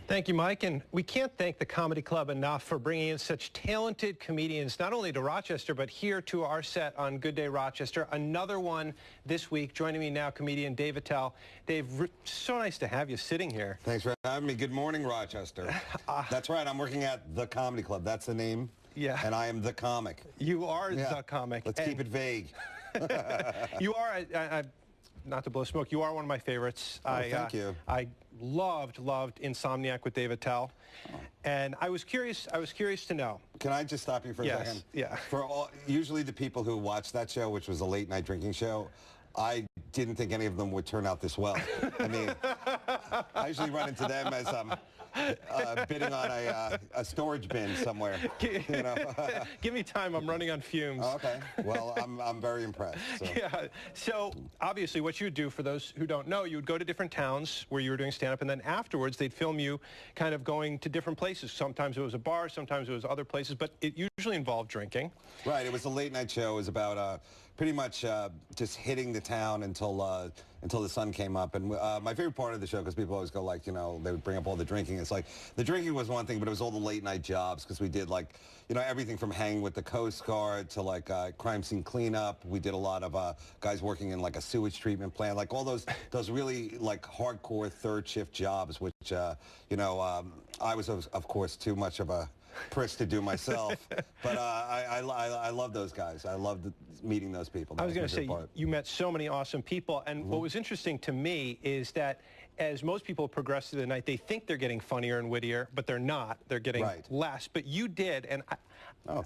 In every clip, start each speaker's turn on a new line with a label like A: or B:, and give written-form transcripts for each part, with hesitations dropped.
A: Thank you, Mike. And we can't thank the Comedy Club enough for bringing in such talented comedians, not only to Rochester, but here to our set on Good Day Rochester. Another one this week. Joining me now, comedian Dave Attell. Dave, so nice to have you sitting here.
B: Thanks for having me. Good morning, Rochester. That's right. I'm working at the Comedy Club. That's the name.
A: Yeah.
B: And I am the comic.
A: You are the comic.
B: Let's keep it vague.
A: You are, not to blow smoke, you are one of my favorites.
B: Oh, thank you.
A: I loved Insomniac with Dave Attell. Oh. And I was curious to know.
B: Can I just stop you for a second?
A: Yeah.
B: Usually the people who watched that show, which was a late night drinking show, I didn't think any of them would turn out this well. I mean, I usually run into them as bidding on a storage bin somewhere. You know?
A: Give me time. I'm running on fumes.
B: Oh, okay. Well, I'm very impressed. So.
A: Yeah. So obviously, what you would do, for those who don't know, you would go to different towns where you were doing stand-up, and then afterwards they'd film you kind of going to different places. Sometimes it was a bar, sometimes it was other places, but it usually involved drinking.
B: Right. It was a late night show. It was about pretty much just hitting the town until the sun came up. And my favorite part of the show, because people always go like, you know, they would bring up all the drinking. It's like the drinking was one thing, but it was all the late night jobs, because we did like, you know, everything from hanging with the Coast Guard to like crime scene cleanup. We did a lot of guys working in like a sewage treatment plant, like all those really like hardcore third shift jobs, which you know, I was of course too much of a priss to do myself, but I love those guys. I loved meeting those people.
A: I was going to say, you met so many awesome people, and what was interesting to me is that as most people progress through the night, they think they're getting funnier and wittier, but they're not. They're getting less. But you did, and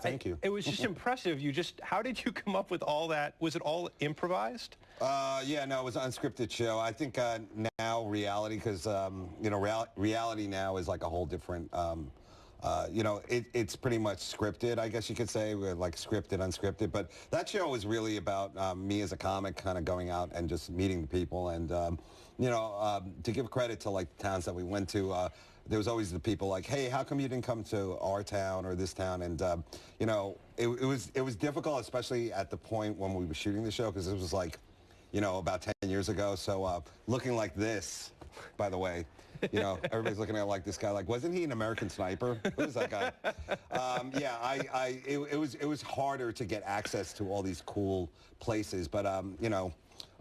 B: thank you.
A: It was just impressive. How did you come up with all that? Was it all improvised?
B: Yeah, no, it was an unscripted show. I think now reality, because you know, reality now is like a whole different. You know, it's pretty much scripted, I guess you could say. We're like scripted, unscripted. But that show was really about me as a comic kind of going out and just meeting the people. And, you know, to give credit to like the towns that we went to, there was always the people like, hey, how come you didn't come to our town or this town? And, you know, it was difficult, especially at the point when we were shooting the show, because it was like, you know, about 10 years ago. So looking like this, by the way, you know, everybody's looking at like this guy, like, wasn't he an American Sniper? Who is that guy? Yeah, it was harder to get access to all these cool places, but you know,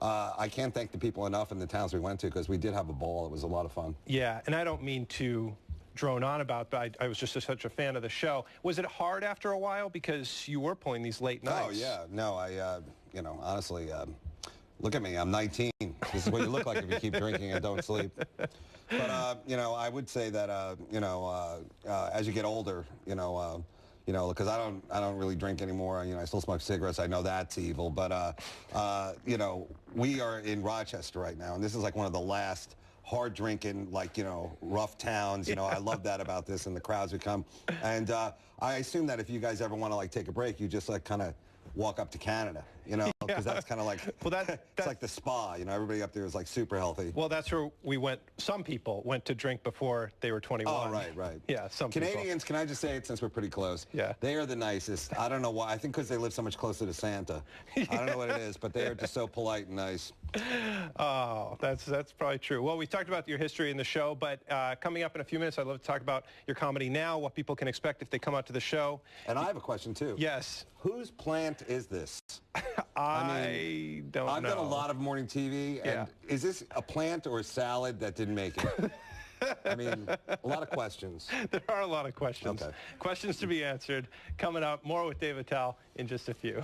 B: I can't thank the people enough in the towns we went to, because we did have a ball. It was a lot of fun.
A: Yeah, and I don't mean to drone on about, but I was just such a fan of the show. Was it hard after a while, because you were pulling these late nights?
B: Oh yeah, no, you know, honestly, look at me, I'm 19. This is what you look like if you keep drinking and don't sleep. But, you know, I would say that, you know, as you get older, you know, because I don't really drink anymore. You know, I still smoke cigarettes. I know that's evil. But, you know, we are in Rochester right now, and this is like one of the last hard drinking, like, you know, rough towns. You know, I love that about this, and the crowds who come. And I assume that if you guys ever want to, like, take a break, you just, like, kind of walk up to Canada, you know, because that's kind of like, well, it's like the spa, you know, everybody up there is like super healthy.
A: Well, that's where we went. Some people went to drink before they were 21.
B: Oh, right.
A: Yeah, some
B: Canadians, can I just say it, since we're pretty close?
A: Yeah.
B: They are the nicest. I don't know why. I think because they live so much closer to Santa. I don't know what it is, but they are just so polite and nice.
A: Oh, that's probably true. Well, we talked about your history in the show, but coming up in a few minutes, I'd love to talk about your comedy now, what people can expect if they come out to the show.
B: And I have a question, too.
A: Yes.
B: Whose plant is this?
A: I don't know.
B: I've done a lot of morning TV, and is this a plant or a salad that didn't make it? I mean, a lot of questions.
A: There are a lot of questions.
B: Okay.
A: Questions to be answered. Coming up, more with Dave Attell in just a few.